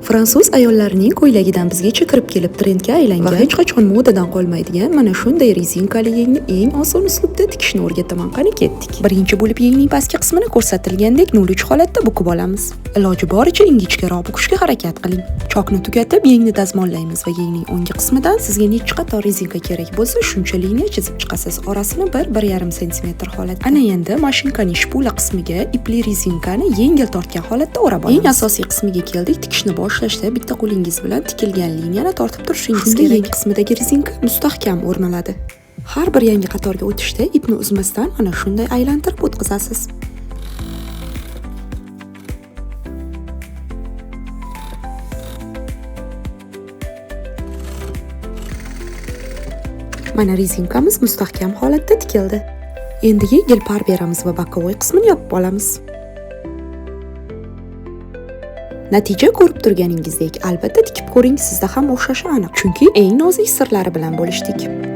Fransuz ayollarining ko'ylagidan bizgacha kirib kelib trendga aylangan va hech qachon modadan qolmaydigan mana shunday rezinkali yengni eng oson uslubda tikishni o'rgataman. Qani ketdik. Birinchi bo'lib yengning pastki qismini ko'rsatilgandek 0,3 holatda bukib olamiz. Iloji boricha ingichkaroq bukishga harakat qiling. Chokni tugatib yengni dazmollaymiz va yengning o'nggi qismidan sizga necha qator rezinka kerak bo'lsa, shuncha liniya chizib chiqasiz. Orasini 1-1,5 sm holatda. Ana endi mashinkaning shpula qismiga ipli rezinkani yengil tortgan holatda o'rab olamiz. Eng asosiy qismiga keldik. Tikishni boshlashda bitta qo'lingiz bilan tikilgan liniyani tortib turishingiz kerak. Yangi qismidagi rezinka mustahkam o'rnaladi. Har bir yangi qatorga o'tishda ipni uzmasdan mana shunday aylantirib o'tkazasiz. Mana rezinkamiz mustahkam holatda tikildi. Endi yengil par beramiz va bokovoy qismini yopib olamiz. Natija ko'rib turganingizdek, albatta tikib ko'ring, sizda ham o'xshashi aniq. Chunki eng nozik sirlari bilan bo'lishdik.